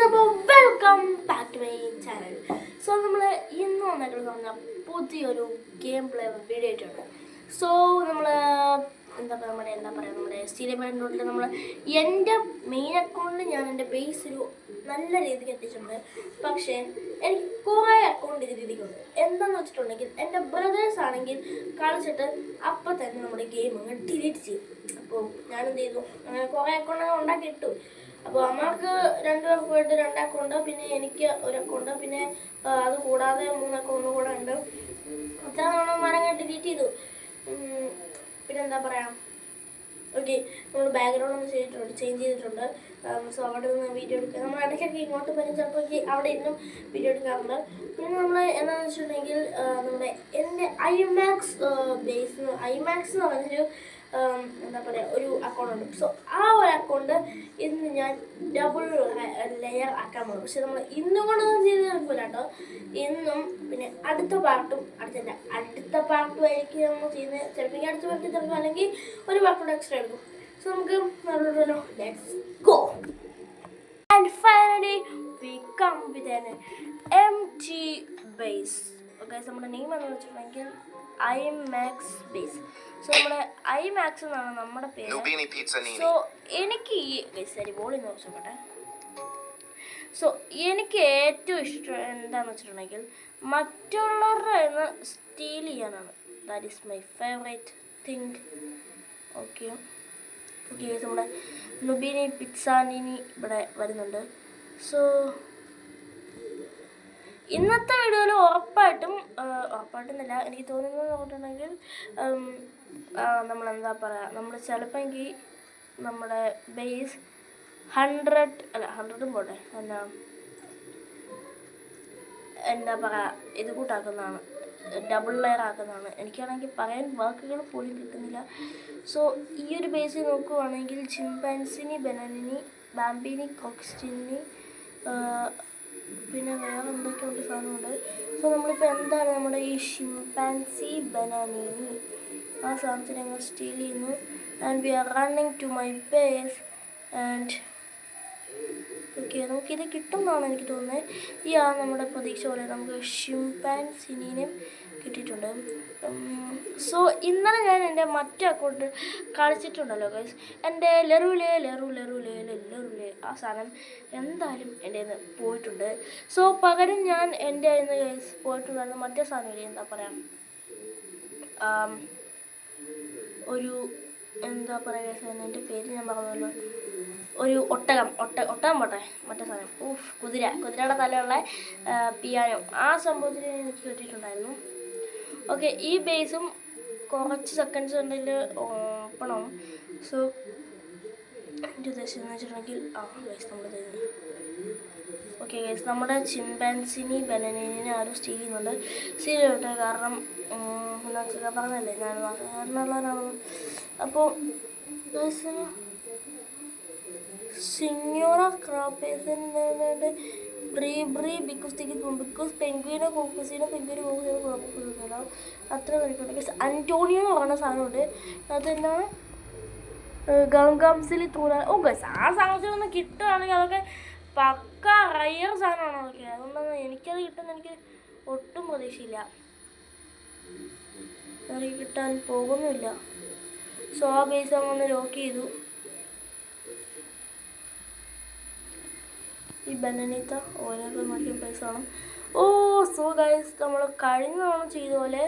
അപ്പോൾ welcome back to my channel. So നമ്മൾ ഇന്ന് വന്നിട്ട് പറഞ്ഞാൽ പുതിയൊരു ഗെയിം പ്ലേ വീഡിയോ ആയിട്ടുണ്ട്. സോ നമ്മൾ എന്താ പറയുക നമ്മുടെ സ്റ്റീലിയബാൻഡിൽ നമ്മൾ എൻ്റെ മെയിൻ അക്കൗണ്ടിൽ ഞാൻ എൻ്റെ ബേസ് ഒരു നല്ല രീതിക്ക് എത്തിച്ചിട്ടുണ്ട്. പക്ഷേ എനിക്ക് കുറേ അക്കൗണ്ട് ഇത് രീതിക്കുണ്ട്. എന്താണെന്ന് വെച്ചിട്ടുണ്ടെങ്കിൽ എൻ്റെ ബ്രദേഴ്സ് ആണെങ്കിൽ കളിച്ചിട്ട് അപ്പം തന്നെ നമ്മുടെ ഗെയിം അങ്ങ് ഡിലീറ്റ് ചെയ്യും. അപ്പോൾ ഞാനെന്ത് ചെയ്തു, അങ്ങനെ കുറേ അക്കൗണ്ട് ഉണ്ടാക്കിയിട്ടു. അപ്പോൾ അമ്മക്ക് 2 പേർക്ക് പോയിട്ട് 2 അക്കൗണ്ട്, പിന്നെ എനിക്ക് ഒരു അക്കൗണ്ട്, പിന്നെ അത് കൂടാതെ 3 അക്കൗണ്ട് കൂടെ ഉണ്ട്. അത്ര തവണ ഡിലീറ്റ് ചെയ്തു. പിന്നെ എന്താ പറയുക, ഓക്കെ, നമ്മൾ ബാക്ക്ഗ്രൗണ്ട് ഒന്ന് ചേഞ്ച് ചെയ്തിട്ടുണ്ട്. സോ അവിടെ നിന്ന് വീഡിയോ എടുക്കുക. നമ്മൾ ഇടയ്ക്കൊക്കെ ഇങ്ങോട്ട് വരും, ചിലപ്പോൾ അവിടെ ഇന്നും വീഡിയോ എടുക്കാറുണ്ട്. പിന്നെ നമ്മൾ എന്താണെന്ന് വെച്ചിട്ടുണ്ടെങ്കിൽ നമ്മുടെ എൻ്റെ ഐമാക്സ് എന്ന് പറഞ്ഞൊരു എന്താ പറയുക ഒരു അക്കൗണ്ട് ഉണ്ട്. സോ ആ ഒരു അക്കൗണ്ട് ഇന്ന് ഞാൻ ഡബിൾ ലെയർ ആക്കാൻ പോകും. പക്ഷെ നമ്മൾ ഇന്നും കൊണ്ടൊന്നും ചെയ്ത് നടക്കില്ല കേട്ടോ. ഇന്നും പിന്നെ അടുത്ത പാർട്ടും അടുത്ത പാർട്ടും ആയിരിക്കും നമ്മൾ ചെയ്യുന്നത്. ചിലപ്പോൾ അടുത്ത പാർട്ട് ചിലപ്പോൾ അല്ലെങ്കിൽ ഒരു പാർട്ടോടെ എക്സ്ട്രാ എടുക്കും. സോ നമുക്ക് നല്ലൊരു let's go. And finally we come with an empty base. Okay, നമ്മുടെ നെയിം എന്ന് വെച്ചിട്ടുണ്ടെങ്കിൽ ഐമാക്സ് ബേസ്. സോ നമ്മുടെ ഐമാക്സ് എന്നാണ് നമ്മുടെ പേര്. സോ എനിക്ക് ഈ ശരി ബോളി നോക്കട്ടെ. സോ എനിക്ക് ഏറ്റവും ഇഷ്ടം എന്താണെന്ന് വെച്ചിട്ടുണ്ടെങ്കിൽ മറ്റുള്ളവരുടെ നിന്ന് സ്റ്റീൽ ചെയ്യാനാണ്. That is my favourite thing. Okay okay, നമ്മുടെ നുബീനി പിറ്റ്സാനിനി ഇവിടെ വരുന്നുണ്ട്. സോ ഇന്നത്തെ വീഡിയോയിൽ ഉറപ്പായിട്ടുന്നില്ല, എനിക്ക് തോന്നുന്നത് പറഞ്ഞിട്ടുണ്ടെങ്കിൽ നമ്മളെന്താ പറയുക, നമ്മൾ ചിലപ്പോൾ എങ്കിൽ നമ്മുടെ ബേസ് 100 പോട്ടെ, എന്താ പറയുക, ഇത് കൂട്ടാക്കുന്നതാണ്, ഡബിൾ ലെയർ ആക്കുന്നതാണ്. എനിക്കാണെങ്കിൽ പറയാൻ വാക്കുകൾ പോലും കിട്ടുന്നില്ല. സോ ഈ ഒരു ബേസിൽ നോക്കുവാണെങ്കിൽ ചിമ്പാൻസിനി, ബനാനിനി, ബാംബിനി, കോക്സ്റ്റിനി, പിന്നെ വേറെ എന്തൊക്കെയുണ്ട് സാധനമുണ്ട്. സോ നമ്മളിപ്പോൾ എന്താണ് നമ്മുടെ ഈ ഷിംപാൻസി ബനാനീനി ആ സാധനത്തിന് ഞങ്ങൾ സ്റ്റീൽ ചെയ്യുന്നു. And we are running to my base. And okay, നമുക്കിത് കിട്ടുമെന്നാണ് എനിക്ക് തോന്നുന്നത്. ഈ നമ്മുടെ പ്രതീക്ഷ പോലെ നമുക്ക് ഷിംപാൻസിനീനും കിട്ടിയിട്ടുണ്ട്. സോ ഇന്നലെ ഞാൻ എൻ്റെ മറ്റേ അക്കൗണ്ട് കളിച്ചിട്ടുണ്ടല്ലോ ഗൈസ്, എൻ്റെ ലെറുലേ ആ സാധനം എന്തായാലും എൻ്റെ കയ്യിൽ നിന്ന് പോയിട്ടുണ്ട്. സോ പകരം ഞാൻ എൻ്റെ കയ്യിൽ നിന്ന് ഗൈസ് പോയിട്ടുണ്ടായിരുന്നു മറ്റേ സാധനം, എന്താ പറയുക, ഒരു എന്താ പറയുക, എൻ്റെ പേര് ഞാൻ പറഞ്ഞല്ലോ, ഒരു ഒട്ടകം പോട്ടെ, മറ്റേ സാധനം, കുതിരയുടെ തലയുള്ള പിയാനോ, ആ സംഭവത്തിൽ എനിക്ക് കിട്ടിയിട്ടുണ്ടായിരുന്നു. ഓക്കെ, ഈ ബേസും കുറച്ച് സെക്കൻഡ്സ് ഉണ്ടെങ്കിൽ ഓപ്പൺ ആവും. സോ എൻ്റെ ഉദ്ദേശം എന്ന് വെച്ചിട്ടുണ്ടെങ്കിൽ ഗൈസ് നമ്മൾ തരുന്നു. ഓക്കെ ഗൈസ്, നമ്മുടെ ചിമ്പാൻസിനി ബനാനിനെ ആരും സ്റ്റീൽ ചെയ്യുന്നുണ്ട്. സ്റ്റീൽ ചെയ്യട്ടെ, കാരണം എന്താ വെച്ചാൽ പറഞ്ഞല്ലേ ഞാൻ കാരണമുള്ളവരാണ്. അപ്പോൾ സിനിയോറ ക്രാപ്പേസിൻ്റെ ബിക്കോസ് പെൻഗ്വിനോ കോക്കസിനോ കുഴപ്പമില്ല, അത്ര കളിക്കുന്നുണ്ട്. അന്റോണിയോ എന്ന് പറയുന്ന സാധനമുണ്ട്, അതെന്താണ് ഗംഗംസിൽ തൂരാൻ. ഓ ഗൈസ്, ആ സാധനത്തിനൊന്നും കിട്ടുകയാണെങ്കിൽ അതൊക്കെ പക്ക റയർ സാധനമാണ്. അതൊക്കെ അതുകൊണ്ടൊന്നും എനിക്കത് കിട്ടുന്ന എനിക്ക് ഒട്ടും പ്രതീക്ഷയില്ല, എനിക്ക് കിട്ടാൻ പോകുന്നുമില്ല. സോ ആ ബേസ് ഒന്ന് ലോക്ക് ചെയ്തു. ഈ ബനാനീത്ത ഓരോക്കെ നോക്കിയ പൈസയാണ്. സോ ഗൈസ്, നമ്മൾ കഴിഞ്ഞ തവണ ചെയ്ത പോലെ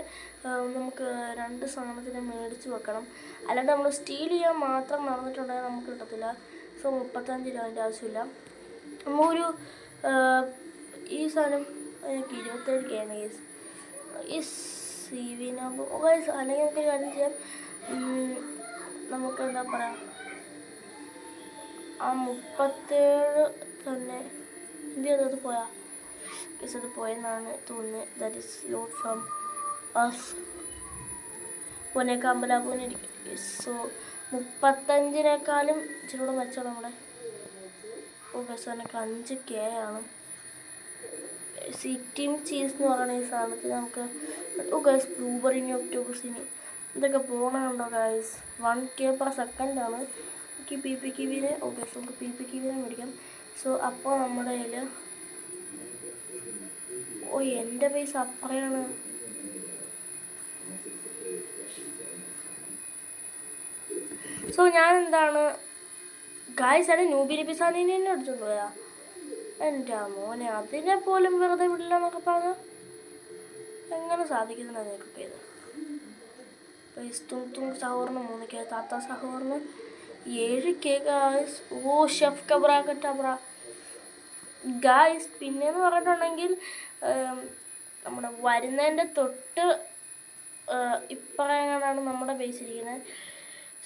നമുക്ക് 2 സാധനത്തിന് മേടിച്ച് വെക്കണം. അല്ലാണ്ട് നമ്മൾ സ്റ്റീൽ ചെയ്യാൻ മാത്രം നടന്നിട്ടുണ്ടെങ്കിൽ നമുക്ക് കിട്ടത്തില്ല. സോ 35 രൂപ അതിൻ്റെ ആവശ്യമില്ല. നമുക്കൊരു ഈ സാധനം എനിക്ക് 27K ആണ് ഗൈസ്. ഈ CV ഗൈസ്, അല്ലെങ്കിൽ നമുക്കൊരു കാര്യം ചെയ്യാം, നമുക്ക് എന്താ പറയുക, ആ 37 തന്നെ അത് പോയാ ഗൈസ്, അത് പോയെന്നാണ് തോന്നുന്നത്. That is load from us പൊന്നേക്കാമ്പലാപൂനിരിക്കും. സോ 35-നേക്കാളും ഇച്ചിരി കൂടെ മെച്ചമാണ് നമ്മുടെ. ഗൈസ്, എനിക്ക് 5K ആണ്. സിറ്റിം ചീസ് എന്ന് പറയുന്ന ഈ സാധനത്തിന് നമുക്ക് ഗൈസ് ബ്ലൂബെറിനി, ഒക്ടോബസിനി ഇതൊക്കെ പോകണമുണ്ടോ ഗൈസ്. 1K per second ആണ്. PPKവിനെ ഗൈസ് നമുക്ക് PPKവിനെ മേടിക്കാം. സോ അപ്പോൾ നമ്മുടെ കയ്യിൽ എൻ്റെ പൈസ അപ്പറയാണ്. സോ ഞാൻ എന്താണ് ഗായ്സ് ആണ് നൂബിലി പിസാനിനെ തന്നെ അടിച്ചോണ്ട് പോയാ. എൻ്റെ മോനെ അതിനെ പോലും വെറുതെ വിടില്ല എന്നൊക്കെ പറഞ്ഞാൽ എങ്ങനെ സാധിക്കുന്നതാണ് നിനക്കൊക്കെ ഇത്? തും സഹോറിന് 3K, താത്ത സഹോറിന് 7K ഗായ്സ്. ഓ ഷെഫ് കബ്ര കറ്റബ്ര ഗായ്സ്. പിന്നെയെന്ന് പറഞ്ഞിട്ടുണ്ടെങ്കിൽ നമ്മുടെ വരുന്നതിൻ്റെ തൊട്ട് ഇപ്പറങ്ങാനാണ് നമ്മുടെ ബേസ് ഇരിക്കുന്നത്.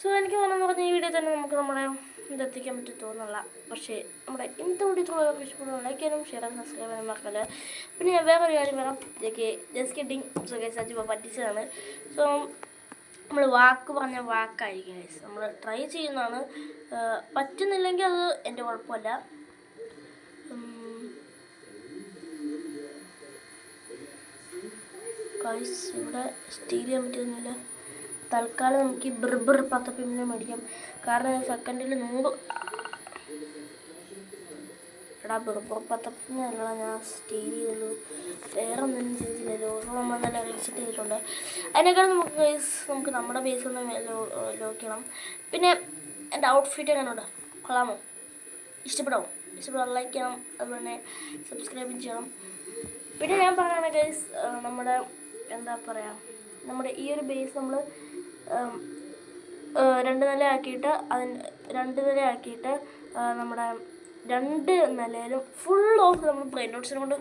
സോ എനിക്ക് പറഞ്ഞ ഈ വീഡിയോ തന്നെ നമുക്ക് നമ്മുടെ ഇതെത്തിക്കാൻ പറ്റി തോന്നുന്നില്ല. പക്ഷേ നമ്മുടെ ഇന്നത്തെ വീഡിയോ ഇഷ്ടപ്പെടുന്ന ലൈക്ക് ചെയ്യാനും ഷെയർ ചെയ്യാനും സബ്സ്ക്രൈബ് ചെയ്യാനും മറക്കല്ല. പിന്നെ ഞാൻ വേറൊരു കാര്യം പറയാം. ഇതൊക്കെ ജസ്റ്റ് കിട്ടിങ് സോ ഗൈസ് അജിപ്പോൾ പറ്റിച്ചതാണ്. സോ നമ്മൾ വാക്ക് പറഞ്ഞ വാക്കായിരിക്കും ഗൈസ്. നമ്മൾ ട്രൈ ചെയ്യുന്നതാണ്. പറ്റുന്നില്ലെങ്കിൽ അത് എൻ്റെ കുഴപ്പമല്ല. ഗൈസ് ഇവിടെ സ്റ്റീൽ ചെയ്യാൻ പറ്റുന്നില്ല. തൽക്കാലം നമുക്ക് ഈ ബിർബിർ 10 പിമ്മിനെ മേടിക്കാം. കാരണം സെക്കൻഡിൽ 100 എടാ ബിർബിർ 10 പിന്നല്ല ഞാൻ സ്റ്റീൽ ചെയ്തുള്ളൂ, വേറെ ഒന്നും ചെയ്തില്ലല്ലോ. നമ്മൾ നല്ല റീസെറ്റ് ചെയ്തിട്ടുണ്ട്. അതിനേക്കാൾ നമുക്ക് നമ്മുടെ ബേസ് ഒന്ന് ലോക്ക് ചെയ്യണം. പിന്നെ എൻ്റെ ഔട്ട്ഫിറ്റ് എങ്ങനെയുണ്ട്? കൊള്ളാമോ? ഇഷ്ടപ്പെടാമോ? ലൈക്ക് ചെയ്യണം, അതുപോലെ സബ്സ്ക്രൈബും ചെയ്യണം. പിന്നെ ഞാൻ പറയുകയാണ് ഗൈസ്, നമ്മുടെ എന്താ പറയുക, നമ്മുടെ ഈ ഒരു ബേസ് നമ്മൾ 2 നിലയാക്കിയിട്ട് നമ്മുടെ 2 നിലയിലും ഫുൾ ഓഫ് നമ്മൾ ബ്രെയിൻ നോട്ട്സിനെ കൊണ്ട്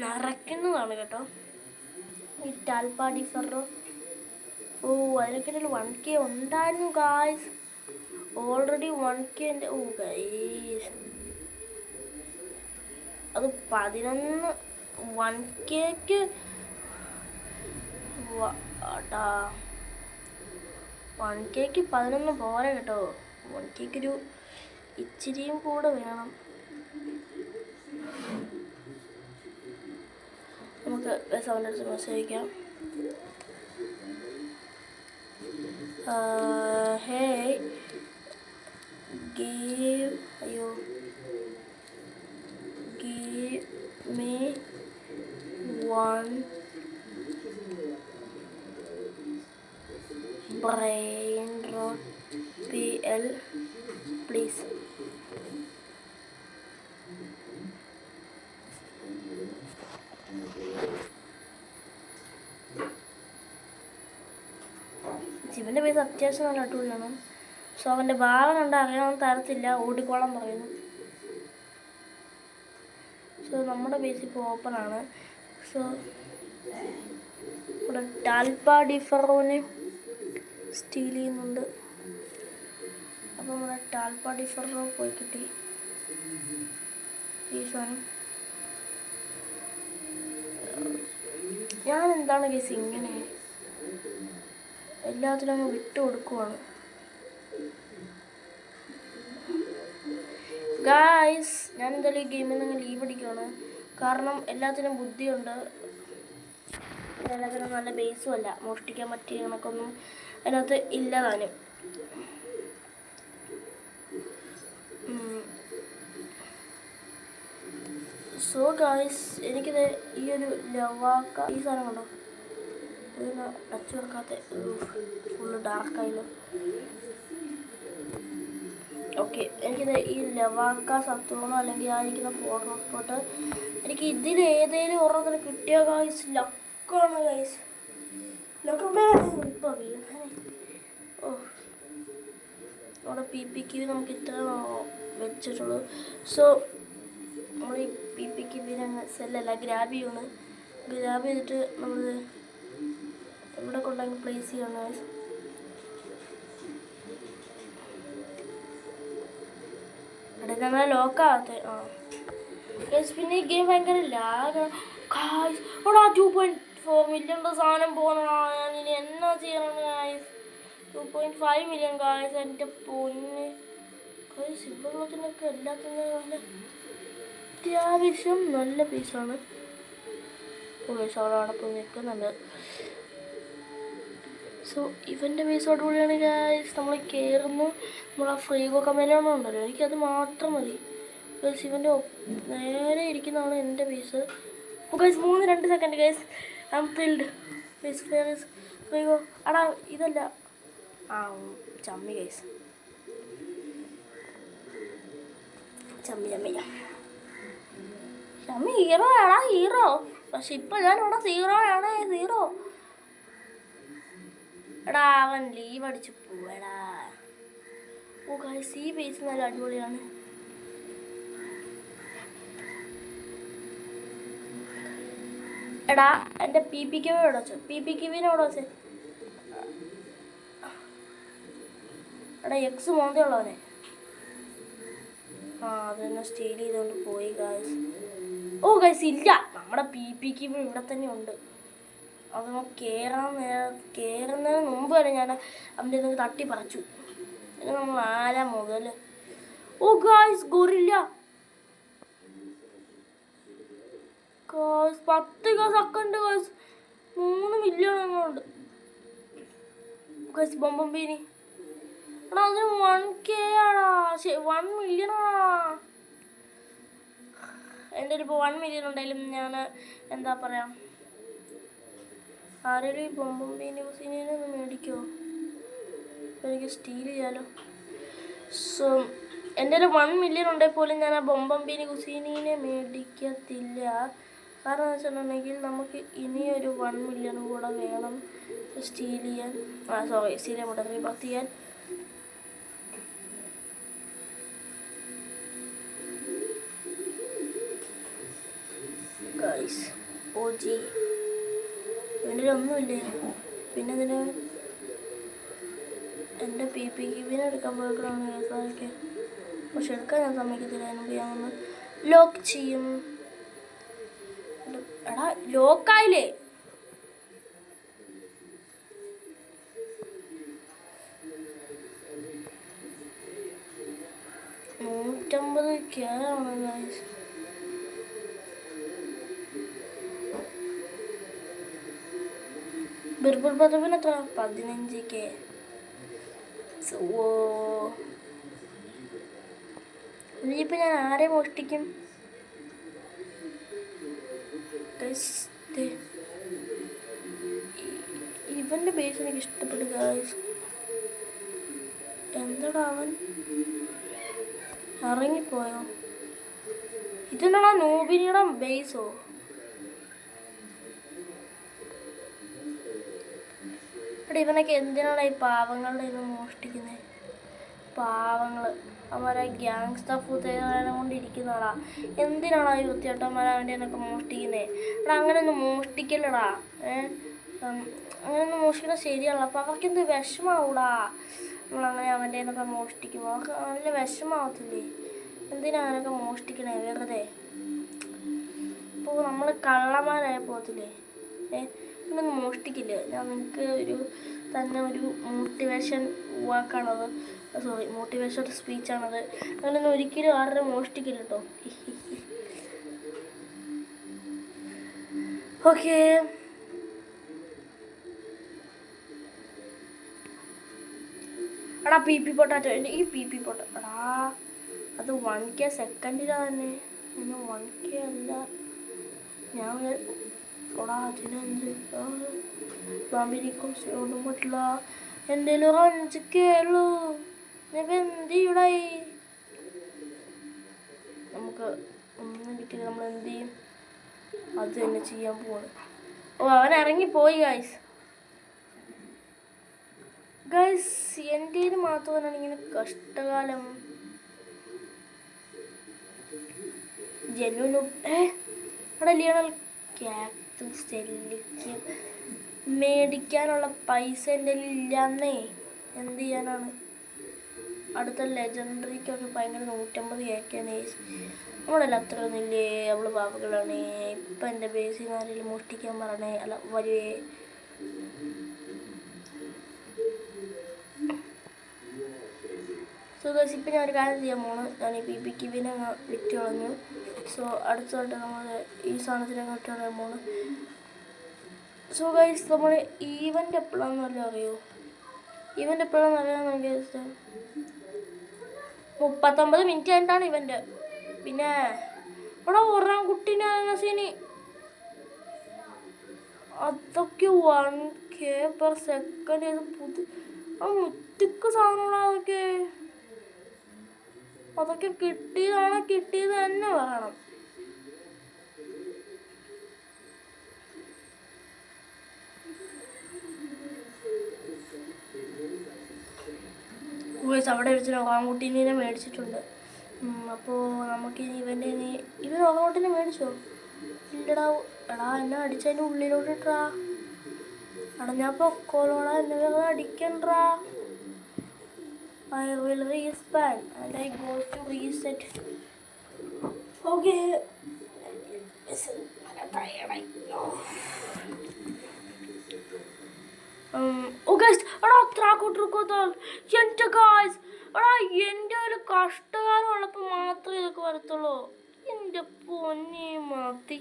നിറയ്ക്കുന്നതാണ് കേട്ടോ. ഈ ടാൽപ്പാടി ഫെറോ അതിനൊക്കെ 1K ഉണ്ടായിരുന്നു ഗായ്സ്. ഓൾറെഡി 1K എൻ്റെ ഗൈസ് അത് 11 1Kക്ക് 1Kക്ക് 11 പോരാ കേട്ടോ. 1Kക്കൊരു ഇച്ചിരിയും കൂടെ വേണം. നമുക്ക് അവൻ്റെ അടുത്ത് മെസ്സേജ് അയക്കാം. Hey give me 1 brain rot PL please. ശിവൻ്റെ പേര് അത്യാവശ്യം നല്ല അടിപൊളിയാണ്. സോ അവൻ്റെ ഭാവം കണ്ട് അറിയാമെന്ന് തരത്തില്ല, ഓടിക്കോളാൻ പറയുന്നു. സോ നമ്മുടെ ബേസ് ഇപ്പോൾ ഓപ്പണാണ്. സോ ഇവിടെ ടാൽപ്പാടി ഫെറോനെ സ്റ്റീൽ ചെയ്യുന്നുണ്ട്. അപ്പോൾ നമ്മുടെ ടാൽപ്പാടി ഫെറോ പോയി കിട്ടി ഈ സാധനം. ഞാൻ എന്താണ് കേസ് ഇങ്ങനെ എല്ലാത്തിനും അങ്ങ് വിട്ടു കൊടുക്കുവാണ് ഗായ്സ്. ഞാൻ എന്തായാലും ഈ ഗെയിമിൽ നിന്ന് ലീവ് അടിക്കുകയാണ്. കാരണം എല്ലാത്തിനും ബുദ്ധിയുണ്ട്, എല്ലാത്തിനും നല്ല ബേസും അല്ല. മോഷ്ടിക്കാൻ പറ്റിയ കണക്കൊന്നും അതിനകത്ത് ഇല്ല താനും. സോ ഗായ്സ് എനിക്കിത് ഈ ഒരു ലവാക്ക ഈ സാധനം കണ്ടോ, ഇതിന് ടച്ച് വെക്കാത്ത ഫുള്ള് ഡാർക്കായില്ല. ഓക്കെ, എനിക്കിത് ഈ ലവാക്ക സത്തോണോ അല്ലെങ്കിൽ ആയിരിക്കുന്ന ഫോട്ടോ സ്പോട്ട് എനിക്ക് ഇതിൽ ഏതെങ്കിലും ഒരെണ്ണത്തിന് കിട്ടിയ ഗായ്സ് ലക്കാണ് ഗായ്സ്. ഇപ്പോൾ നമ്മുടെ PPQ നമുക്ക് ഇത്ര വെച്ചിട്ടുള്ളൂ. സോ നമ്മൾ ഈ PPQ സെല്ലല്ല ഗ്രാബ് ചെയ്തിട്ട് നമ്മൾ ഇവിടെ കൊണ്ടുപോയി പ്ലേസ് ചെയ്യണം ഗായ്സ്. ഇവിടെ നമ്മളെ ലോക്കാകത്തെ ഗൈസ്. പിന്നെ ഈ ഗെയിം ഭയങ്കര ലാഗ് ഗായ്സ്. അവിടെ 2.4 മില്യൻ്റെ സാധനം പോകണം. ഞാനിനി എന്നാ ചെയ്യണം ഗായ്സ്? 2.5 million guys. എൻ്റെ പൊന്ന് ഗായ്സ്, ഇവിടെയുള്ളതിനൊക്കെ എല്ലാത്തിനും നല്ല അത്യാവശ്യം നല്ല പീസാണ്. ഗൈസ് അവിടെ പോയി നിൽക്കുന്നുണ്ട്. സോ ഇവൻ്റെ ബേസോട് കൂടിയാണ് ഗായ്സ് നമ്മൾ കയറുന്നു. നമ്മളാ ഫ്രീഗോ കമേലോണോ ഉണ്ടല്ലോ, എനിക്കത് മാത്രം മതി. ഗൈസ് ഇവൻ്റെ നേരെ ഇരിക്കുന്നതാണ് എൻ്റെ പീസ്. അപ്പോൾ guys 3-2 second guys. I M filled guys. Fairs അയ്യോ അടാ ഇതല്ല. ആ ചമ്മി ഗൈസ്. ചമ്മി ചമ്മി ചമ്മി ഹീറോ ആടാ ഹീറോ. പക്ഷെ ഇപ്പം ഞാൻ ഇവിടെ 0 ആണ് 0. എടാ അവൻ ലീവ് അടിച്ച് പോവടാ. ഓ ഗൈസ് ഈ ബേസ് നല്ല അടിപൊളിയാണ്. എടാ എൻ്റെ പി പി കെ എവിടെ വെച്ചു? പി പി കെവിനെ എവിടെ വെച്ചേ? എടാ എക്സ് മോന്തേ ഉള്ളവനെ. ആ അത് തന്നെ സ്റ്റീൽ ചെയ്തുകൊണ്ട് പോയി ഗൈസ്. ഓ ഗൈസ് ഇല്ല, നമ്മുടെ പി പി കെ ഇവിടെ തന്നെ ഉണ്ട്. അത് കയറുന്നതിന് മുമ്പ് തന്നെ ഞാൻ അവൻ്റെ നിന്ന് തട്ടി പറിച്ചു. പിന്നെ നമ്മൾ ആരാ മുതൽ. Oh guys gorilla guys. 10 second guys. 3 million എങ്ങോണ്ട് ഗൈസ്. ബൊമ്പമ്പീനി എടാ അതിന് 1K ആടാ. 1 മില്യൺ ആടാ. എൻ്റെ ഒരു ഇപ്പോൾ 1 മില്യൺ ഉണ്ടെങ്കിലും ഞാൻ എന്താ പറയുക, ആരെങ്കിലും ഈ ബൊമ്പമ്പീനി കുസീനെ ഒന്ന് മേടിക്കുമോ? എനിക്ക് സ്റ്റീൽ ചെയ്യാലോ. സോ എൻ്റെ ഒരു 1 മില്യൺ ഉണ്ടെങ്കിൽ പോലും ഞാൻ ആ ബൊമ്പമ്പീനി കുസീനെ മേടിക്കത്തില്ല. കാരണം എന്ന് വെച്ചിട്ടുണ്ടെങ്കിൽ നമുക്ക് ഇനിയൊരു 1 മില്യൺ കൂടെ വേണം സ്റ്റീൽ ചെയ്യാൻ. സ്റ്റീൽ ചെയ്യാൻ കൂടെ റീബർത്ത് ചെയ്യാൻ. ഗൈസ് ഓജി ഇവൻ്റെ ഒന്നുമില്ലേ. പിന്നെ ഇതിന് എൻ്റെ പി പി കിവിനെ എടുക്കാൻ പോയിട്ടാണ് കേൾക്കാതൊക്കെ. പക്ഷെ എടുക്കാൻ ഞാൻ സമ്മതിക്കത്തില്ല. എനിക്ക് ഞാൻ ഒന്ന് ലോക്ക് ചെയ്യും. എടാ ലോക്കായില്ലേ? $150K guys. ബിർബിൾ ബദബിന് എത്ര? 15K. ഓ ഇനിയിപ്പോൾ ഞാൻ ആരെ മോഷ്ടിക്കും? ഇവൻ്റെ ബേസ് എനിക്ക് ഇഷ്ടപ്പെട്ടു ഗൈസ്. എന്താടാ അവൻ ഇറങ്ങിപ്പോയോ? ഇതെന്താണോ നൂബിനിയുടെ ബേസോ? എടാ ഇവനൊക്കെ എന്തിനാണ് ഈ പാവങ്ങളുടെ ഇത് മോഷ്ടിക്കുന്നത്? പാവങ്ങൾ അവരെ ഗ്യാങ്സ്റ്റർ ഫുതേനെ കൊണ്ടിരിക്കുന്നതാടാ. എന്തിനാണോ ഈ വൃത്തിയേട്ടന്മാർ അവൻ്റെ എന്നൊക്കെ മോഷ്ടിക്കുന്നത്? എടാ അങ്ങനെയൊന്നും മോഷ്ടിക്കല്ലടാ. അങ്ങനെയൊന്നും മോഷ്ടിക്കുന്നത് ശരിയല്ല. അപ്പോൾ അവർക്കെന്ത് വിഷമാവൂടാ നമ്മളങ്ങനെ അവൻ്റെ എന്നൊക്കെ മോഷ്ടിക്കുമ്പോൾ? അവർക്ക് നല്ല വിഷമാവത്തില്ലേ? എന്തിനാ അങ്ങനെയൊക്കെ മോഷ്ടിക്കണേ വെറുതെ? ഇപ്പോൾ നമ്മൾ കള്ളന്മാരായ പോകത്തില്ലേ? ഇതൊന്നും മോഷ്ടിക്കില്ല. ഞാൻ നിങ്ങൾക്ക് ഒരു മോട്ടിവേഷൻ വാക്കാണത്. മോട്ടിവേഷൻ സ്പീച്ചാണത്. അങ്ങനെയൊന്നും ഒരിക്കലും ആരുടെ മോഷ്ടിക്കില്ല കേട്ടോ. ഓക്കെ എടാ പി പി പൊട്ടാറ്റോ. ഈ പി പി പൊട്ടാറ്റോ എടാ അത് 1K സെക്കൻഡിലാണ് തന്നെ. 1K അല്ല. ഞാൻ ഓടാ അതിനെന്ത് ബാമ്പിനിക്കും ഒന്നും പറ്റില്ല. എൻ്റെ 5K ഉള്ളൂ. എന്തിയുടായി നമുക്ക് ഒന്നും കിട്ടില്ല. നമ്മൾ എന്ത് ചെയ്യും? അത് തന്നെ ചെയ്യാൻ പോവാണ്. ഓ അവൻ ഇറങ്ങിപ്പോയി ഗൈസ്. എൻ്റെ മാത്രമാണ് ഇങ്ങനെ കഷ്ടകാലം. ജനുവിനും അവിടെ ലിയണൽ ക്യാക്ടസ് ചെല്ലിക്ക് മേടിക്കാനുള്ള പൈസ എൻ്റെ ഇല്ലാന്നേ. എന്ത് ചെയ്യാനാണ്? അടുത്ത ലെജൻഡറിക്കൊക്കെ ഭയങ്കര 150K നമ്മളെല്ലാം അത്ര ഒന്നുമില്ലേ? അവള് പാവകളാണ്. ഇപ്പം എൻ്റെ ബേസിൽ നിന്ന് ആരെങ്കിലും മോഷ്ടിക്കാൻ പറഞ്ഞേ അല്ല വരുവേ. സോ ഗൈസ് ഇപ്പം ഞാൻ ഒരു കാര്യം ചെയ്യാൻ പോണ്. ഞാൻ ഈ പി കിവിനെ വിറ്റ് കളഞ്ഞു. സോ അടുത്തതായിട്ട് നമ്മൾ ഈ സാധനത്തിനൊക്കെ വിറ്റ് കളയാൻ പോണ്. സോ ഗൈസ് നമ്മൾ ഈവൻ്റ് എപ്പോഴാണെന്ന് വല്ലതും അറിയോ? ഇവൻ്റ് എപ്പോഴാണെന്ന് അറിയാമെന്ന് ഗൈസ്. 39 മിനിറ്റ് കഴിഞ്ഞിട്ടാണ് ഇവൻ്റ്. പിന്നെ ഇവിടെ ഒറാൻകുട്ടീനെ സീനി അതൊക്കെ 1K per second. മുത്തിക്ക് സാധനങ്ങളാ അതൊക്കെ കിട്ടിയത് തന്നെ പറയണം. അവിടെ വെച്ചിട്ട് ഒറാൻകുട്ടീനെ മേടിച്ചിട്ടുണ്ട്. അപ്പോൾ നമുക്കിനി ഇവൻ ഒറാൻകുട്ടീനെ മേടിച്ചോ? ഇല്ലടാ. എന്നെ അടിച്ചതിൻ്റെ ഉള്ളിലോട്ട് ഇട്ടാ. ഞാൻ പൊക്കോളോടാ, എന്നെ വേറെ അടിക്കണ്ടാ. I will respawn and I go to reset. Okay. Guys എൻ്റെ ഗൈസ് എൻ്റെ ഒരു കഷ്ടകാലം ഉള്ളപ്പോൾ മാത്രമേ ഇതൊക്കെ വരത്തുള്ളൂ. എൻ്റെ പൊന്നെ മതി.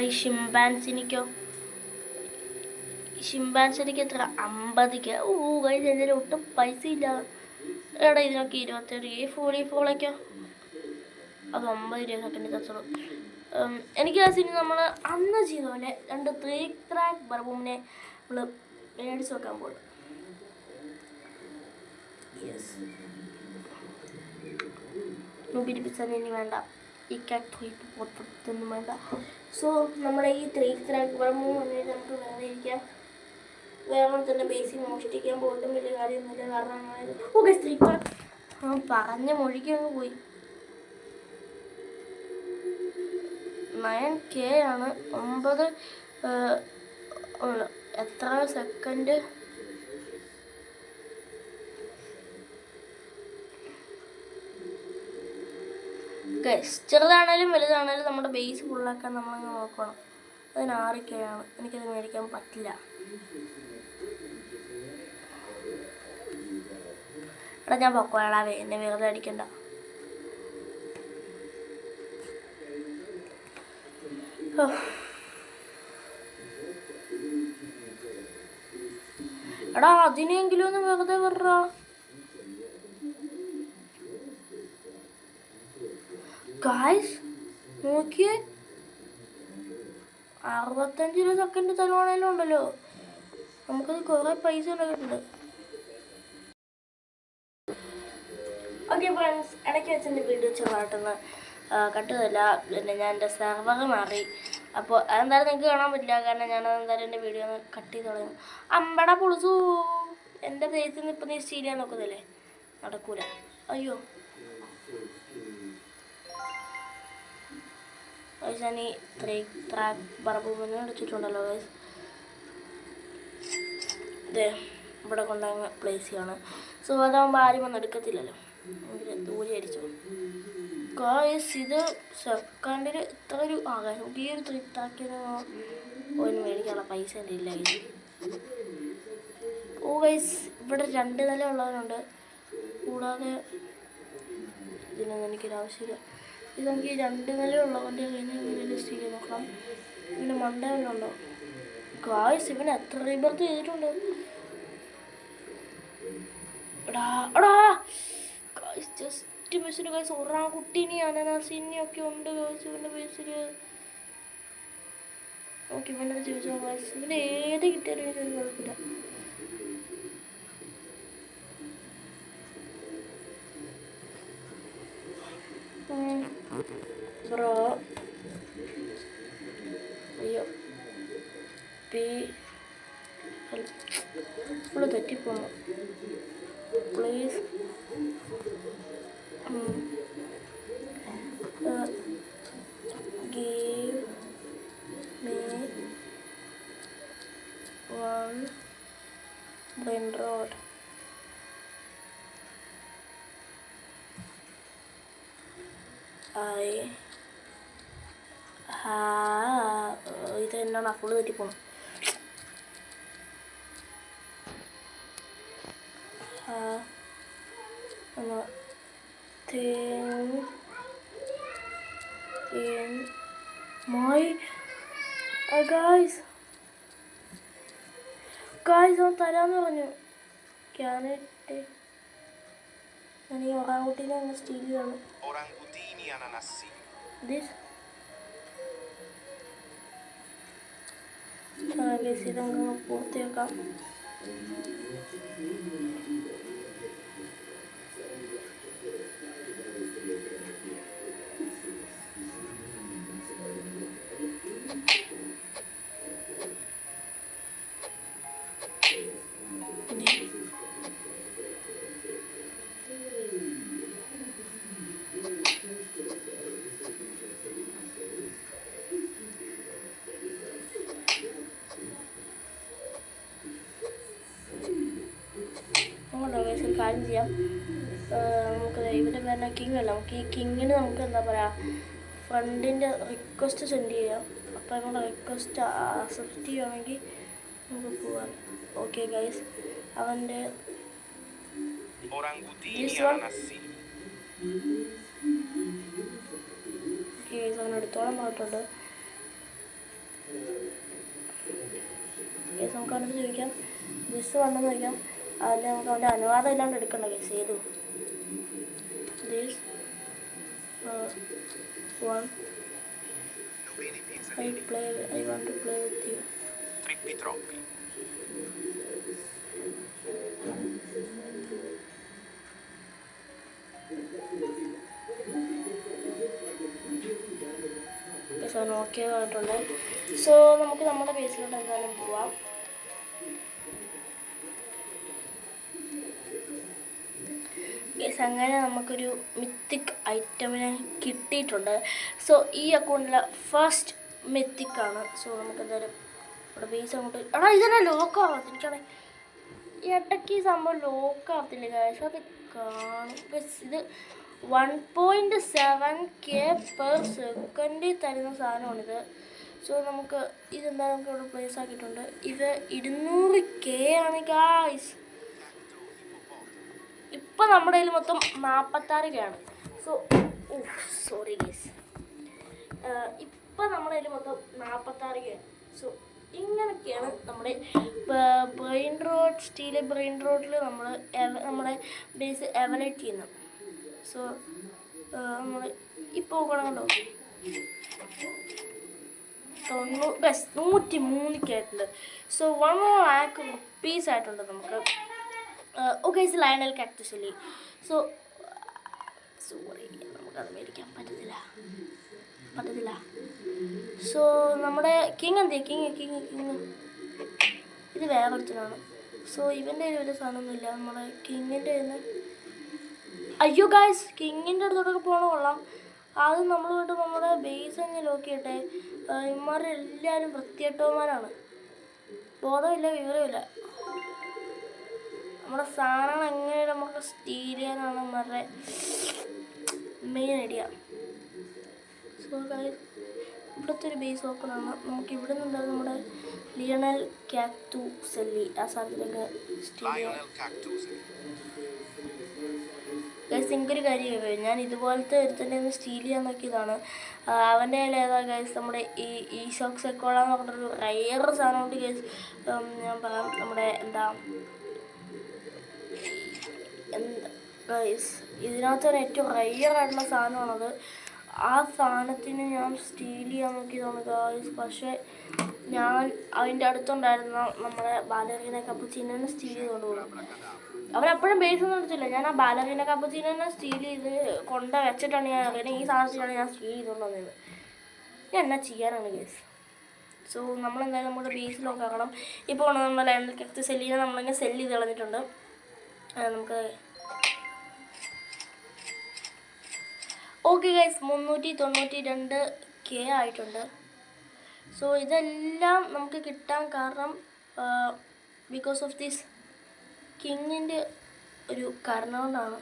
ഈ ഷിംബാൻസിനിക്ക് എത്ര 50K? ഗൈസ് എൻ്റെ ഒട്ടും പൈസ ഇല്ല. ഇതിനൊക്കെ 27. ഈ ഫോളൊക്കെയോ അത് 50 രൂപ സെക്കൻഡ് തച്ചുള്ളൂ. എനിക്ക് ഇനി നമ്മൾ അന്ന് ചെയ്ത പോലെ 2 3 ട്രാക്ക് ബർബൂമിനെ നമ്മൾ മേടിച്ച് വെക്കാൻ പോകും. ഇനി വേണ്ട, ഈ പൊത്തൊന്നും വേണ്ട. സോ നമ്മുടെ ഈ 3 ട്രാക്ക് ബർബൂം വന്നിട്ട് നമുക്ക് വേറെ ഇരിക്കാം. വേറെ തന്നെ ബേസിക് മോഷ്ടിക്കാൻ പോയിട്ടും വലിയ കാര്യമൊന്നുമില്ല. കാരണം പറഞ്ഞ മൊഴിക്ക് അങ്ങ് പോയി. 9K ആണ്. 9 എത്ര സെക്കൻഡ്? ചെറുതാണേലും വലുതാണേലും നമ്മുടെ ബേസ് ഫുള്ളാക്കാൻ നമ്മളങ്ങ് നോക്കണം. അതിന് 6K ആണ്. എനിക്കത് മേടിക്കാൻ പറ്റില്ല. ഞാൻ പൊക്കോളാവേ, എന്നെ വെറുതെ അടിക്കണ്ട. അതിനെങ്കിലും ഒന്ന് വെറുതെ പറ. ഗായ്സ് നോക്കിയേ, 65 സെക്കൻഡ് തരുവാണേലും ഉണ്ടല്ലോ, നമുക്കത് കുറേ പൈസ ഉണ്ടാക്കിയിട്ടുണ്ട്. ഓക്കെ ഫ്രണ്ട്സ്, ഇടയ്ക്ക് വെച്ചെൻ്റെ വീഡിയോ ചെറുതായിട്ടൊന്ന് കട്ടതല്ല. പിന്നെ ഞാൻ എൻ്റെ സെർവർ മാറി. അപ്പോൾ അതെന്തായാലും നിങ്ങൾക്ക് കാണാൻ പറ്റില്ല. കാരണം ഞാനതെന്തായാലും എൻ്റെ വീഡിയോ ഒന്ന് കട്ട് ചെയ്ത് കളയും. അമ്പട പൊളിച്ചു. എൻ്റെ ഫേസിൽ നിന്ന് ഇപ്പം നീ സ്റ്റീൽ ചെയ്യാൻ നോക്കുന്നില്ലേ? നടക്കൂല. അയ്യോ ഗൈസ്, ഞാൻ ഈ ട്രാക്ക് ബർബൂമിനെ അടിച്ചിട്ടുണ്ടല്ലോ ഗൈസ്. ഇതേ ഇവിടെ കൊണ്ടങ്ങ് പ്ലേസ് ചെയ്യാണ്. സോ അതാകുമ്പോൾ ആരും വന്ന് എടുക്കത്തില്ലല്ലോ. ദൂരെ അടിച്ചു ഗൈസ്. ഇത് സെക്കൻഡിൽ ഇത്ര ഒരു ആകാശം. ഈ ഒരു ട്രാക്കിന് ഒന്ന് മേടിക്കാനുള്ള പൈസ എൻ്റെ ഇല്ല ഗൈസ്. ഗൈസ് ഇവിടെ 2 നില ഉള്ളവരുണ്ട്. കൂടാതെ ഇതിനൊന്നും എനിക്കൊരാവശ്യമില്ല. ഇതെനിക്ക് 2 നില ഉള്ളവൻ്റെ കഴിഞ്ഞ് ലിസ്റ്റ് ചെയ്ത് നോക്കണം. പിന്നെ മണ്ടയുണ്ടോ ഗായ്സ്? ഇവൻ എത്ര റീബർത്ത് ചെയ്തിട്ടുണ്ട്? ഗായ്സ് ജസ്റ്റ് ബസ്സിന് ഗായ്സ് ഒറാൻകുട്ടീനെയും അനനാസിനെയും ഒക്കെ ഉണ്ട് ഗായ്സ് ഇവൻ്റെ ബേസിൽ. ഓക്കെ, ഇവൻ്റെ ചോദിച്ചോ ഗായ്സ്, ഇവന് ഏത് കിട്ടിയാലും എനിക്കൊരു കുഴപ്പമില്ല. ബ്രോ അയ്യോ ഫുള്ള് തെറ്റിപ്പോന്നു. Please give me one brain rod. ഇതെന്നാണ് ഫുള്ള് തെറ്റിപ്പോണം. Thing in my guys അവൻ തരാന്ന് പറഞ്ഞു. ക്യാരറ്റ് ഞാൻ ഈ ഒറാങ്കുട്ടീനെ അങ്ങ് സ്റ്റീൽ ചെയ്യാണ്. ഇതങ്ങ് പൂർത്തിയാക്കാം. കാര്യം ചെയ്യാം. നമുക്ക് ഇവിടെ വരുന്ന കിങ് അല്ല, നമുക്ക് ഈ കിങ്ങിന് നമുക്ക് എന്താ പറയുക ഫ്രണ്ടിൻ്റെ റിക്വസ്റ്റ് സെൻഡ് ചെയ്യാം. അപ്പോൾ നമ്മുടെ റിക്വസ്റ്റ് അക്സെപ്റ്റ് ചെയ്യുകയാണെങ്കിൽ നമുക്ക് പോവാം. ഓക്കെ ഗൈസ്, അവൻ്റെ അവൻ എടുത്തോളം പറഞ്ഞിട്ടുണ്ട്. ഗൈസ് നമുക്ക് അവനോട് ചോദിക്കാം, ദിസ് വേണമെന്ന് ചോദിക്കാം. അതിൽ നമുക്ക് അവൻ്റെ അനുവാദം ഇല്ലാണ്ട് എടുക്കണ്ട കേസ്. ഏതു I want to play with you. Trippi troppi. Okay ആയിട്ടുണ്ട്. സോ നമുക്ക് നമ്മുടെ ബേസിലോട്ട് എന്തായാലും പോവാം. അങ്ങനെ നമുക്കൊരു മിത്തിക് ഐറ്റമിനെ കിട്ടിയിട്ടുണ്ട്. സോ ഈ അക്കൗണ്ടിലെ ഫസ്റ്റ് മിത്തിക്കാണ്. സോ നമുക്ക് എന്തായാലും ഇവിടെ ബേസ് അങ്ങോട്ട് ഇതെന്നെ ലോക്കാവത്തില്ല. എനിക്കാണെങ്കിൽ ഇടയ്ക്ക് ഈ സംഭവം ലോക്കാവത്തില്ല കാശ്. അത് കാണും. ഇത് 1.7K per second തരുന്ന സാധനമാണിത്. സോ നമുക്ക് ഇതെന്തായാലും നമുക്ക് ഇവിടെ പ്ലേസ് ആക്കിയിട്ടുണ്ട്. ഇത് 200K ആണ് ഗായ്സ്. ഇപ്പം നമ്മുടെ കയ്യിൽ മൊത്തം 46K ആണ്. സോ സോറി ഗൈസ്, ഇപ്പം നമ്മുടെ കയ്യിൽ മൊത്തം 46K ആണ്. സോ ഇങ്ങനെയൊക്കെയാണ് നമ്മുടെ ബ്രെയിൻ റോഡ് സ്റ്റീല് ബ്രെയിൻ റോഡിൽ നമ്മുടെ ബേസ് എവലേറ്റ് ചെയ്യുന്നത്. സോ നമ്മൾ ഇപ്പോൾ കണ്ടോ 103K ആയിട്ടുണ്ട്. സോ 1 lakh rupees ആയിട്ടുണ്ട് നമുക്ക്. ഓക്കെ, ഇസ് ലയണൽ കാക്ടസ് അല്ലേ. സോ സോറി, നമുക്കത് മേടിക്കാൻ പറ്റത്തില്ല. സോ നമ്മുടെ കിങ് എന്ത് കിങ് ഇത് വേറൊരുത്തനാണ്. സോ ഇവൻ്റെ ഒരു സാധനമൊന്നുമില്ല. നമ്മുടെ കിങ്ങിൻ്റെ അയ്യോ ഗായ്സ്, കിങ്ങിൻ്റെ അടുത്തോട്ടൊക്കെ പോകണ കൊള്ളാം. അത് നമ്മൾ കൊണ്ട് നമ്മുടെ ബേസ് തന്നെ നോക്കിയിട്ടെ. ഇവന്മാരെല്ലാവരും വൃത്തികെട്ടവന്മാരാണ്. ബോധമില്ല, വിവരമില്ല. നമ്മുടെ സാധനങ്ങൾ എങ്ങനെ നമുക്ക് സ്റ്റീൽ ചെയ്യാനാണ് നമ്മുടെ മെയിൻ ഐഡിയ. സോ ഇവിടുത്തെ ഒരു ബേസ് ഓപ്പൺ ആണ്. നമുക്ക് ഇവിടെ നിന്നുണ്ടാകും നമ്മുടെ ലിയണൽ കാക്ടൂസെല്ലി ആ സാധനത്തിലൊക്കെ സ്റ്റീൽ ചെയ്യാം. ഗൈസ് എനിക്കൊരു കാര്യം, ഞാൻ ഇതുപോലത്തെ ഒരുത്തന്നെ ഒന്ന് സ്റ്റീൽ ചെയ്യാൻ നോക്കിയതാണ്. അവൻ്റെ കയ്യിൽ ഏതാ ഗൈസ് നമ്മുടെ ഈ ഷോക്സ് എക്കോളാന്ന് പറഞ്ഞൊരു റയർ സാധനമുണ്ട് ഗൈസ്. ഞാൻ പറയാം, നമ്മുടെ എന്താ ഗൈസ് ഇതിനകത്ത് തന്നെ ഏറ്റവും റയറായിട്ടുള്ള സാധനമാണത്. ആ സാധനത്തിന് ഞാൻ സ്റ്റീൽ ചെയ്യാൻ നോക്കിയതാണ് ഗൈസ്. പക്ഷേ ഞാൻ അതിൻ്റെ അടുത്തുണ്ടായിരുന്ന നമ്മുടെ ബാലറീന കപ്പുച്ചീനെ സ്റ്റീൽ ചെയ്തുകൊണ്ട് പോകും. അവരെപ്പോഴും ബേസ് ഒന്നും എടുത്തില്ല. ഞാൻ ആ ബാലറീന കപ്പുച്ചീനെ സ്റ്റീൽ ചെയ്ത് കൊണ്ട് വെച്ചിട്ടാണ് ഞാൻ അറിയുന്നത് ഈ സാധനത്തിനാണ് ഞാൻ സ്റ്റീൽ ചെയ്തുകൊണ്ട് വന്നത്. ഞാൻ എന്നാ ചെയ്യാനാണ് ഗൈസ്. സോ നമ്മളെന്തായാലും നമ്മുടെ ബേസിലൊക്കെ ആക്കണം. ഇപ്പോൾ നമ്മൾ ലയണൽ കാക്ടസ് സെല്ലിനെ നമ്മളിങ്ങനെ സെല്ല് ചെയ്ത് കളഞ്ഞിട്ടുണ്ട്. നമുക്ക് ഓക്കെ ഗൈസ് 392K ആയിട്ടുണ്ട്. സോ ഇതെല്ലാം നമുക്ക് കിട്ടാൻ കാരണം ബിക്കോസ് ഓഫ് ദിസ് കിങ്ങിൻ്റെ ഒരു കാരണം കൊണ്ടാണ്.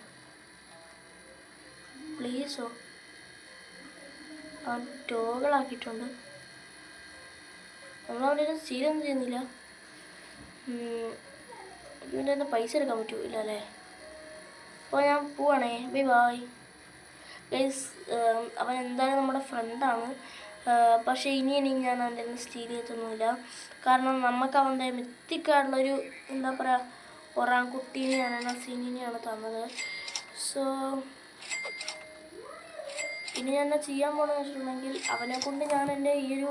പ്ലീസോ അവൻ ടോകളാക്കിയിട്ടുണ്ട്. നമ്മളവിടെ സീരിയൊന്നും ചെയ്യുന്നില്ല. ഇതിൻ്റെ തന്നെ പൈസ എടുക്കാൻ പറ്റൂല അല്ലേ. അപ്പോൾ ഞാൻ പോവാണേ, ബൈ ബൈ ഗൈസ്. അവൻ എന്തായാലും നമ്മുടെ ഫ്രണ്ടാണ്. പക്ഷേ ഇനി ഞാൻ അവൻ്റെ ഒന്ന് സ്റ്റീൽ ചെയ്തൊന്നുമില്ല. കാരണം നമുക്ക് അവൻ്റെ മിത്തിക്കായിട്ടുള്ളൊരു എന്താ പറയുക ഒറാങ്കുട്ടീനെയാണ് നസീനിനെയാണ് തന്നത്. സോ ഇനി ഞാൻ എന്താ ചെയ്യാൻ പോകണമെന്ന് വെച്ചിട്ടുണ്ടെങ്കിൽ അവനെ കൊണ്ട് ഞാൻ എൻ്റെ ഈ ഒരു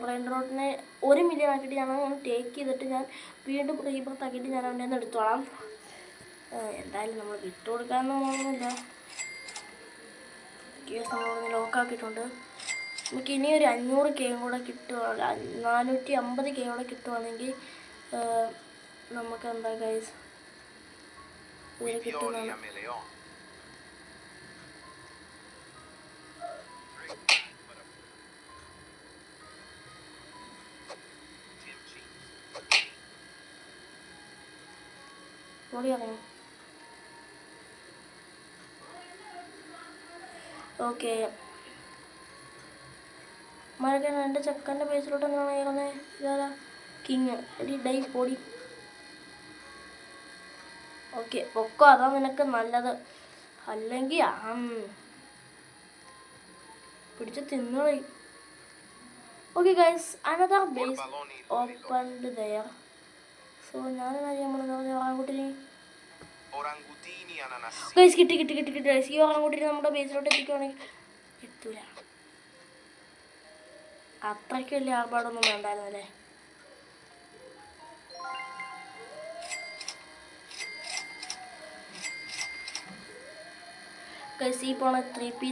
ബ്രെയിൻ റോട്ടിനെ 1 മില്യൺ ആക്കിയിട്ട് ഞാൻ ടേക്ക് ചെയ്തിട്ട് ഞാൻ വീണ്ടും റീബർത്ത് ആക്കിയിട്ട് ഞാൻ അവൻ്റെ നിന്ന് എടുത്തോളാം. എന്തായാലും നമ്മൾ വിട്ടു കൊടുക്കാനൊന്നും പോകുന്നില്ല. കേസ് നമ്മളൊന്ന് ലോക്കാക്കിയിട്ടുണ്ട്. നമുക്ക് ഇനി ഒരു 500K കൂടെ കിട്ടുകയാണ്, 450K കൂടെ കിട്ടുവാണെങ്കിൽ നമുക്ക് എന്താ ഗൈസ് ഇതിൽ കിട്ടുന്നതാണ്. ഓടിയിറങ്ങി. ഓക്കെ മഴക്കെ എൻ്റെ ചെക്കൻ്റെ ബേസിലോട്ട് എന്താണ് കയറുന്നത്? ഇതാരാ? കിങ്. എടി ഡൈ പൊടി. ഓക്കെ പൊക്കോ, അതാ നിനക്ക് നല്ലത്. അല്ലെങ്കിൽ പിടിച്ച് തിന്നോളി. Okay guys, another base opened there. So ഞാനെന്നാ ചെയ്യാൻ പോകുന്നത്? ഒറാങ്കുട്ടിനെ ഗൈസ് കിട്ടി. ഈ ഒറാങ്കുട്ടിനെ നമ്മുടെ ബേസിലോട്ട് എത്തിക്കുവാണെങ്കിൽ എത്തൂല. അത്രയ്ക്ക് വലിയ ആർഭാടൊന്നും വേണ്ടായിരുന്നല്ലേ. ഗൈസ് ഈ പോണ 3P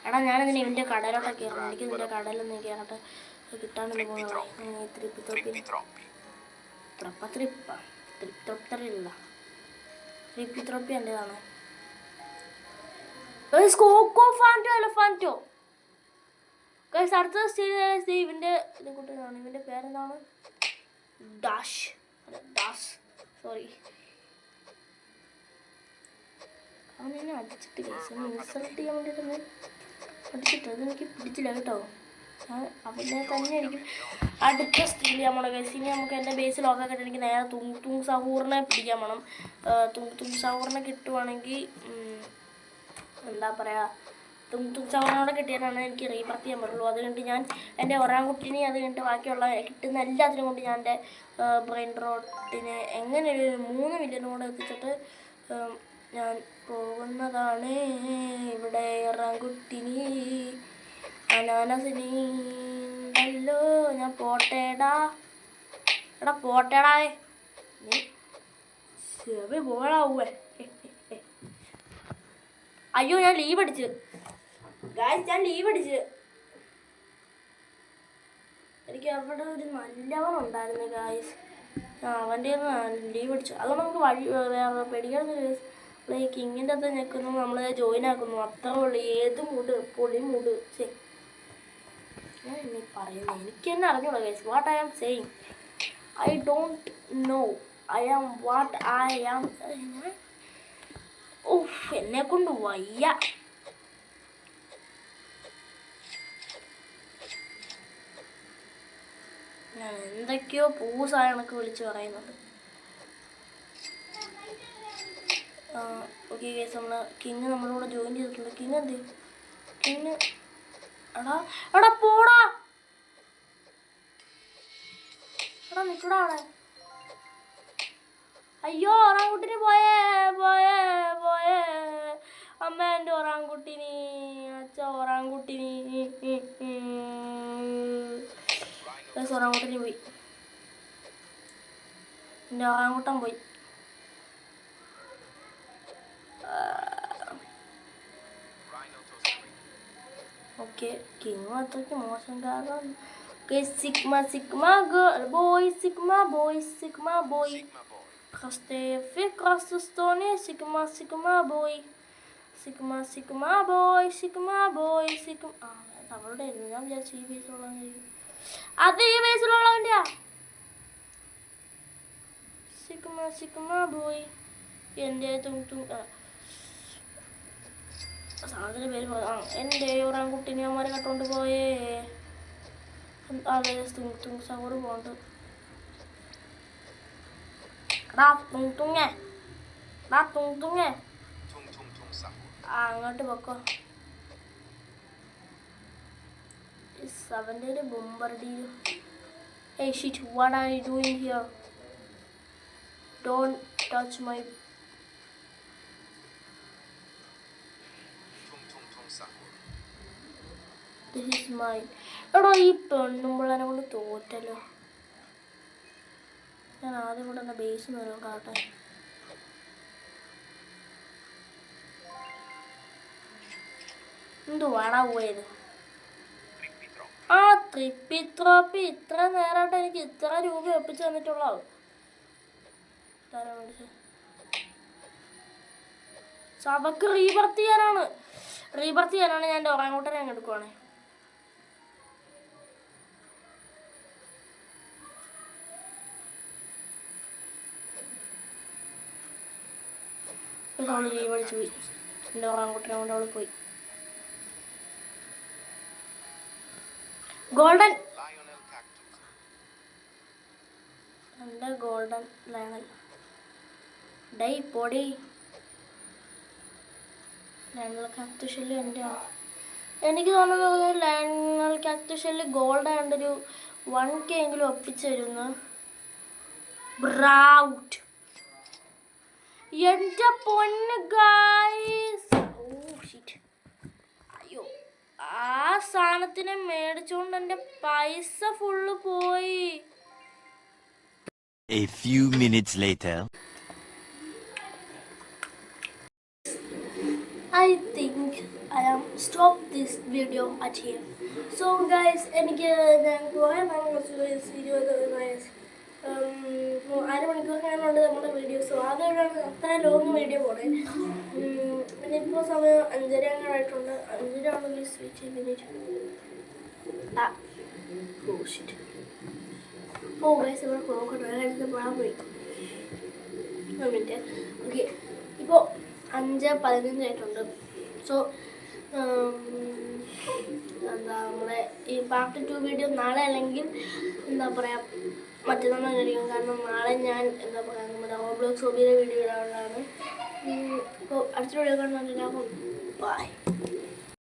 എടാ ഞാനിതിന് ഇവൻ്റെ കടയിലോട്ടൊക്കെ കയറണം. എനിക്ക് ഇതിൻ്റെ കടയിലൊന്നും കയറട്ടെ കിട്ടാനൊന്നും പോകുന്നത്. ട്രിപ്പി എൻ്റെതാണ്. എലഫാൻറ്റോ ഗൈസ് അടുത്ത സ്റ്റേജ് ഇവൻ്റെ ഇത് കൂട്ടുന്നതാണ്. ഇവൻ്റെ പേരെന്താണ്? ഡാഷ്. സോറി, അവനെന്നെ അടിച്ചിട്ട് ഗൈസ് ഇൻസൾട്ട് ചെയ്യാൻ വേണ്ടിയിട്ടൊന്ന് അടിച്ചിട്ട് അതെനിക്ക് പിടിച്ചില്ല കേട്ടോ. ഞാൻ അവനെ തന്നെ ആയിരിക്കും അടുത്ത സ്റ്റീൽ ചെയ്യാൻ പോണം ഗൈസ്. ഇനി നമുക്ക് എൻ്റെ ബേസ് ലോക്കാക്കിയിട്ട് എനിക്ക് നേരെ തുങ് സഹൂറിനെ പിടിക്കാൻ വേണം. തുങ് സഹൂറിനെ കിട്ടുവാണെങ്കിൽ എന്താ പറയുക, തുങ് സഹൂറിനോടെ കിട്ടിയാലാണ് എനിക്ക് റീബർത്ത് ചെയ്യാൻ പറ്റുള്ളൂ. അതുകൊണ്ട് ഞാൻ എൻ്റെ ഒറാങ്കുട്ടിനെ അത് കഴിഞ്ഞിട്ട് ബാക്കിയുള്ള കിട്ടുന്ന എല്ലാത്തിനും കൊണ്ട് ഞാൻ എൻ്റെ ബ്രെയിൻ റോട്ടിനെ എങ്ങനെ ഒരു 3 മില്യൺ കൂടെ എത്തിച്ചിട്ട് ഞാൻ പോകുന്നതാണ്. ഇവിടെ ഒറാങ്കുട്ടിനി അനാനസിനീണ്ടല്ലോ. ഞാൻ പോട്ടേടാ. എടാ പോട്ടേടാവേ, നീ ചെവി പോളാവേ. അയ്യോ ഞാൻ ലീവ് അടിച്ച് ഗായ്സ്, എനിക്ക് അവിടെ ഒരു നല്ലവനുണ്ടായിരുന്നു ഗായ്സ്. അവൻ്റെ ലീവ് അടിച്ചു. അതുകൊണ്ട് നമുക്ക് വേറെ പേടിക്കാനൊന്നും ഗൈസ്. കിങ്ങിൻ്റെ അത് ഞെക്കുന്നു, നമ്മൾ ജോയിൻ ആക്കുന്നു, അത്ര ഉള്ളു. ഏത് പൊളി മൂഡ്. ശരി ഞാൻ ഇനി പറയുന്നത് എനിക്ക് തന്നെ അറിഞ്ഞൂടാ guys. What I am saying I don't know. I am what I am. എന്നെ കൊണ്ട് വയ്യ. ഞാൻ എന്തൊക്കെയോ പൂസായ കണക്ക് വിളിച്ച് പറയുന്നുണ്ട്. ഓക്കെ ഗൈസ്, നമ്മൾ കിങ് നമ്മളോട് ജോയിൻ ചെയ്തിട്ടുണ്ട്. കിങ് എടാ പോടാ. എടാ നിൽക്കടാ അവിടെ. അയ്യോ ഒറാങ്കുട്ടിന് പോയേ അമ്മ, എൻ്റെ ഒറാങ്കുട്ടിനി, അച്ഛ ഒറാങ്കുട്ടിനി. ഒറാങ്കുട്ടിന് പോയി, എൻ്റെ ഒറാങ്കുട്ടൻ പോയി. ഓക്കെ കിങ് അത്രയ്ക്ക് മോശം കാരണം. സിഗ്മ ബോയ് ക്രസ്റ്റോണി സിഗ്മ ബോയ്. അവളുടെ ഞാൻ വിചാരിച്ചു ഈ ബേസിലുള്ള അത് ഈ ബേസിലുള്ളവൻ്റെയാ. Sigma boy. എൻ്റെ സാധന പേര് എൻ്റെ ഒറാങ്കുട്ടിനെ അവന്മാരെ കട്ടുകൊണ്ട് പോയേ. അതെ തുങ് സഹോറ് പോണ്ട്. അങ്ങോട്ട് പൊക്കോ. അവൻ്റെ ഒരു ബോംബർഡിയോ. Hey shit, what are you doing here? Don't touch my. This is mine. എടോ ഈ പെണ്ണുമ്പിള്ളനെ കൊണ്ട് തോറ്റല്ലോ. ഞാൻ ആദ്യം കൂടെ എൻ്റെ ബേസ് നേരം കാട്ടെ. എന്തുവാടാ പോയത്? ആ ട്രിപ്പി ഇത്ര നേരമായിട്ട് എനിക്ക് ഇത്ര രൂപ ഒപ്പിച്ച് തന്നിട്ടുള്ളോ? സഭക്ക് റീബർത്ത് ചെയ്യാനാണ് ഞാൻ എൻ്റെ ഒറാങ്കൂട്ടനെ അങ്ങ് എടുക്കുവാണേ. അവള് റീബടിച്ചു പോയി. എൻ്റെ ഒറാങ്കൂട്ടനെ കൊണ്ട് അവള് പോയി. ഗോൾഡൻ എൻ്റെ ഗോൾഡൻ ലയണൽ ഡൈ പൊടി. ലയണൽ കാക്ടസ് എൻ്റെ ആണ്. എനിക്ക് തോന്നുന്നത് ലയണൽ കാക്ടസ് ഗോൾഡ് ആയതൊരു 1K എങ്കിലും ഒപ്പിച്ച് തരുന്നു. ബ്രൗട്ട് എൻ്റെ പൊന്ന് ഗൈസ്. അയ്യോ, ആ സാധനത്തിനെ മേടിച്ചുകൊണ്ട് എൻ്റെ പൈസ ഫുള്ള് പോയി. A few minutes later. I think I am stop this video at here. So guys, എനിക്ക് ഞാൻ കുറേ വീഡിയോ അരമണിക്കൂറിനുണ്ട് നമ്മുടെ വീഡിയോസ്. അതുകൊണ്ടാണ് അത്ര ലോങ് വീഡിയോ പോണേ. പിന്നെ ഇപ്പോൾ സമയം 5:30 ആയിട്ടുണ്ട്. 5:30 ആണെങ്കിൽ സ്വീറ്റ് ചെയ്തിട്ട് ഗൈസ് ഇവിടെ പോകട്ടെ. എടുത്ത് പോകാൻ പോയി. ഒരു മിനിറ്റ്. ഓക്കെ, ഇപ്പോൾ 5:15 ആയിട്ടുണ്ട്. സോ എന്താ നമ്മുടെ ഈ പാർട്ട് 2 വീഡിയോ നാളെ അല്ലെങ്കിൽ എന്താ പറയുക മറ്റന്നാൾ കഴിയും. കാരണം നാളെ ഞാൻ എന്താ പറയുക നമ്മുടെ റോബ്ലോക്സ് ഹോബിയുടെ വീഡിയോ ഇടാനുള്ളതാണ്. അപ്പോൾ അടുത്ത വീഡിയോ കാണുന്നുണ്ടെങ്കിൽ ബൈ.